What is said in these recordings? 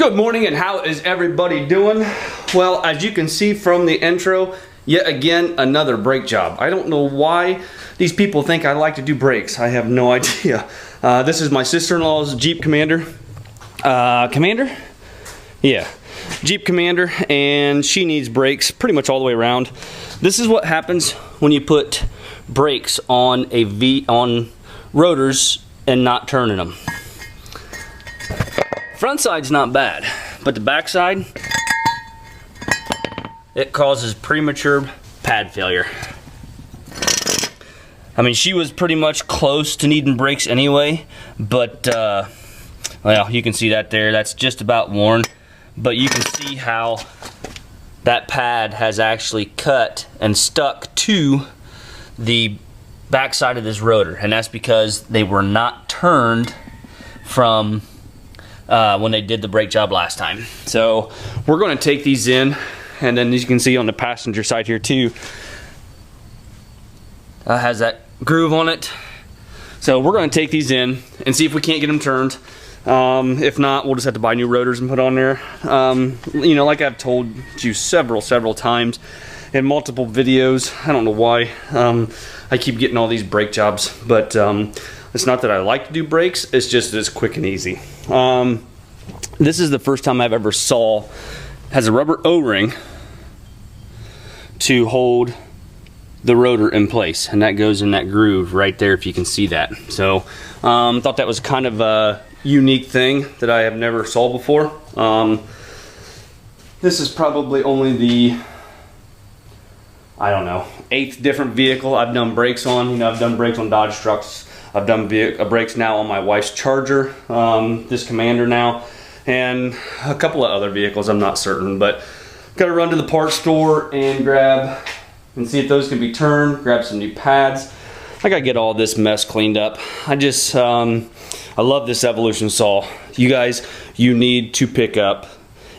Good morning, and how is everybody doing? Well, as you can see from the intro, yet again another brake job. I don't know why these people think I like to do brakes. I have no idea. This is my sister-in-law's Jeep Commander. Jeep Commander, and she needs brakes pretty much all the way around. This is what happens when you put brakes on on rotors and not turning them. Front side's not bad, but the back side, it causes premature pad failure. I mean, she was pretty much close to needing brakes anyway, but well, you can see that there. That's just about worn, but you can see how that pad has actually cut and stuck to the back side of this rotor, and that's because they were not turned from when they did the brake job last time. So we're going to take these in, and then as you can see on the passenger side here too, has that groove on it. So we're going to take these in and see if we can't get them turned. If not, we'll just have to buy new rotors and put on there. You know, like I've told you several times in multiple videos, I don't know why I keep getting all these brake jobs, but it's not that I like to do brakes, it's just that it's quick and easy. This is the first time I've ever saw has a rubber O-ring to hold the rotor in place, and that goes in that groove right there, if you can see that. So thought that was kind of a unique thing that I have never saw before. This is probably only the, I don't know, 8th different vehicle I've done brakes on. You know, I've done brakes on Dodge trucks. I've done brakes now on my wife's Charger, this Commander now, and a couple of other vehicles, I'm not certain, but gotta run to the parts store and grab and see if those can be turned, grab some new pads. I gotta get all this mess cleaned up. I just, I love this Evolution saw. You guys, you need to pick up,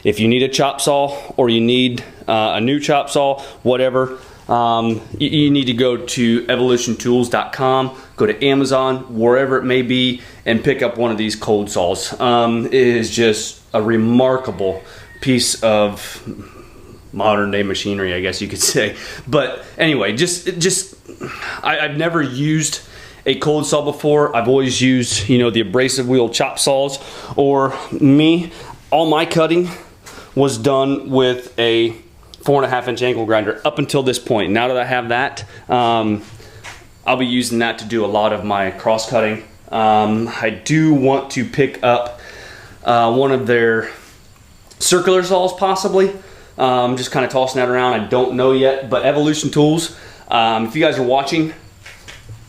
if you need a chop saw or you need a new chop saw, whatever, you need to go to evolutiontools.com, go to Amazon, wherever it may be, and pick up one of these cold saws. It is just a remarkable piece of modern day machinery, I guess you could say. But anyway, I've never used a cold saw before. I've always used, you know, the abrasive wheel chop saws, or all my cutting was done with a 4.5-inch angle grinder up until this point. Now that I have that, I'll be using that to do a lot of my cross cutting. I do want to pick up one of their circular saws possibly. Just kind of tossing that around. I don't know yet, but Evolution Tools, if you guys are watching,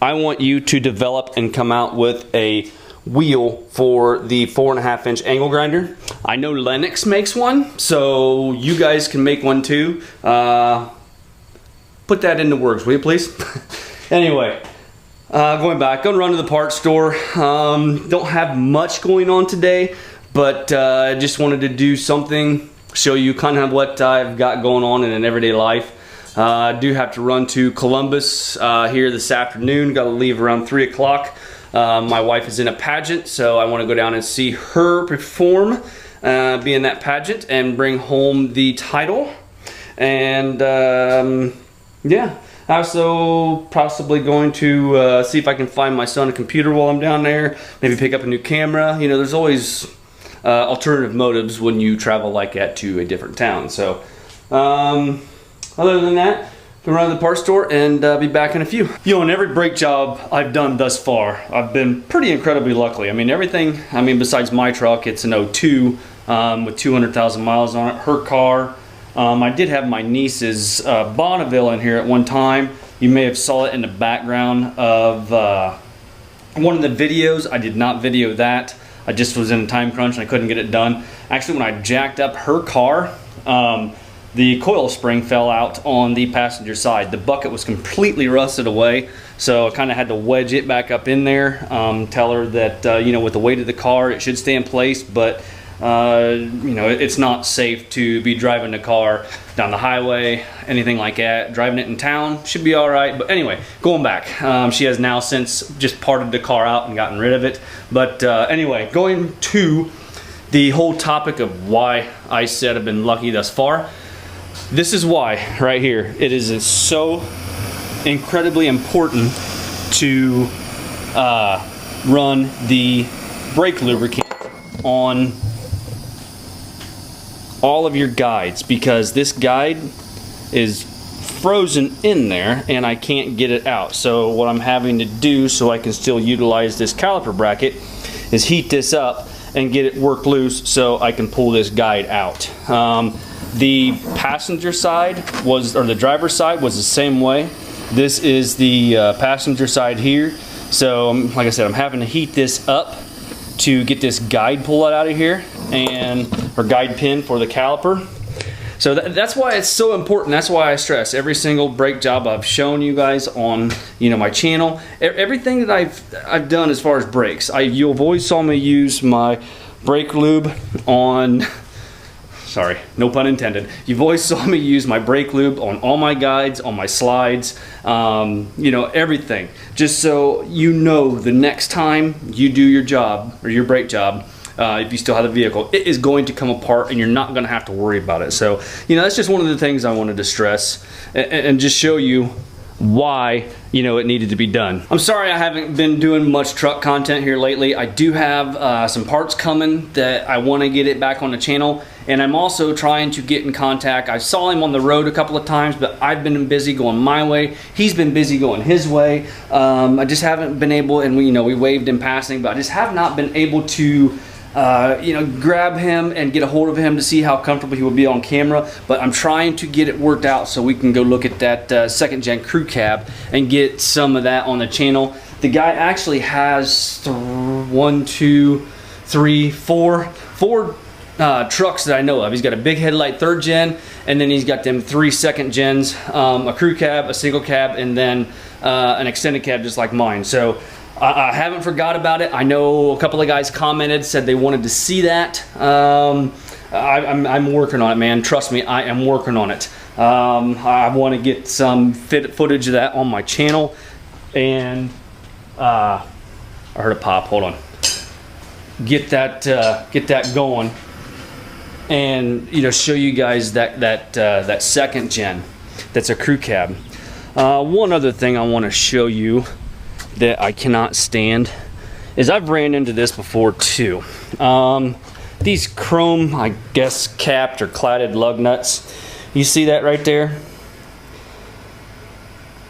I want you to develop and come out with a wheel for the 4.5-inch angle grinder. I know Lennox makes one, so you guys can make one too. Put that in the works, will you please? Anyway, going back, gonna run to the parts store. Don't have much going on today, but I just wanted to do something, show you kind of what I've got going on in an everyday life. I do have to run to Columbus here this afternoon. Got to leave around 3 o'clock. My wife is in a pageant, so I want to go down and see her perform, be in that pageant, and bring home the title. And yeah, I'm also possibly going to see if I can find my son a computer while I'm down there. Maybe pick up a new camera. You know, there's always alternative motives when you travel like that to a different town. So other than that, gonna run to the parts store and be back in a few. You know, in every brake job I've done thus far, I've been pretty incredibly lucky. I mean, everything, besides my truck, it's an 02 with 200,000 miles on it. Her car, I did have my niece's Bonneville in here at one time. You may have saw it in the background of one of the videos. I did not video that. I just was in a time crunch and I couldn't get it done. Actually, when I jacked up her car, the coil spring fell out on the passenger side. The bucket was completely rusted away, so I kind of had to wedge it back up in there. Tell her that, you know, with the weight of the car, it should stay in place, but you know, it's not safe to be driving the car down the highway, anything like that. Driving it in town should be all right, but anyway, going back, she has now since just parted the car out and gotten rid of it. But anyway, going to the whole topic of why I said I've been lucky thus far, this is why right here. It is so incredibly important to run the brake lubricant on all of your guides, because this guide is frozen in there and I can't get it out. So what I'm having to do so I can still utilize this caliper bracket is heat this up and get it worked loose so I can pull this guide out. The passenger side was, or the driver's side was the same way. This is the passenger side here. So like I said, I'm having to heat this up to get this guide pulled out of here, and or guide pin for the caliper. So that's why it's so important. That's why I stress every single brake job I've shown you guys on, you know, my channel. Everything that I've done as far as brakes, you've always saw me use my brake lube on. Sorry, no pun intended. You've always saw me use my brake lube on all my guides, on my slides, you know, everything. Just so you know, the next time you do your job or your brake job, if you still have the vehicle, it is going to come apart and you're not going to have to worry about it. So, you know, that's just one of the things I wanted to stress and just show you why, you know, it needed to be done. I'm sorry I haven't been doing much truck content here lately. I do have some parts coming that I want to get it back on the channel, and I'm also trying to get in contact. I saw him on the road a couple of times, but I've been busy going my way. He's been busy going his way. I just haven't been able, and we, you know, we waved in passing, but I just have not been able to you know, grab him and get a hold of him to see how comfortable he will be on camera. But I'm trying to get it worked out so we can go look at that second gen crew cab and get some of that on the channel. The guy actually has four trucks that I know of. He's got a big headlight 3rd gen, and then he's got them 3 2nd gens, a crew cab, a single cab, and then an extended cab just like mine. So I haven't forgot about it. I know a couple of guys commented, said they wanted to see that. I'm working on it, man. Trust me, I am working on it. I want to get some footage of that on my channel. And I heard a pop. Hold on. Get that going, and you know, show you guys that 2nd gen. That's a crew cab. One other thing I want to show you that I cannot stand is I've ran into this before too. These chrome, I guess, capped or cladded lug nuts. You see that right there?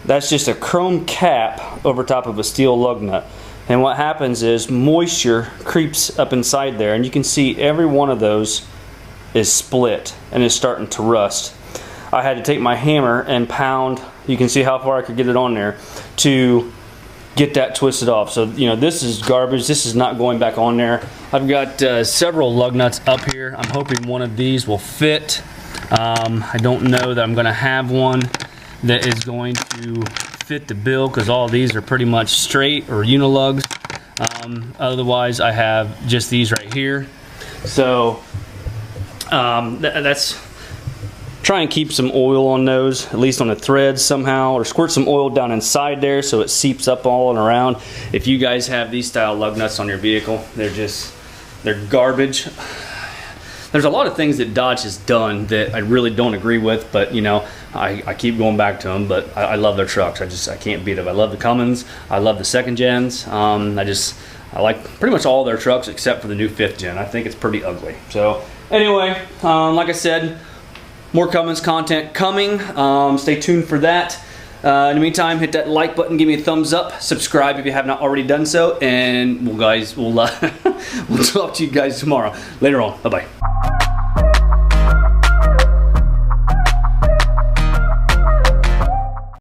That's just a chrome cap over top of a steel lug nut. And what happens is moisture creeps up inside there, and you can see every one of those is split and is starting to rust. I had to take my hammer and pound, you can see how far I could get it on there, to get that twisted off. So, you know, this is garbage. This is not going back on there. I've got several lug nuts up here. I'm hoping one of these will fit. I don't know that I'm going to have one that is going to fit the bill, because all these are pretty much straight or unilugs. Otherwise, I have just these right here. So that's try and keep some oil on those, at least on the threads somehow, or squirt some oil down inside there so it seeps up all and around. If you guys have these style lug nuts on your vehicle, they're garbage. There's a lot of things that Dodge has done that I really don't agree with, but you know, I keep going back to them. But I love their trucks. I can't beat them. I love the Cummins. I love the 2nd gens. I like pretty much all their trucks except for the new 5th gen. I think it's pretty ugly. So anyway, like I said, more Cummins content coming. Stay tuned for that. In the meantime, hit that like button, give me a thumbs up, subscribe if you have not already done so, and we'll talk to you guys tomorrow. Later on. Bye-bye.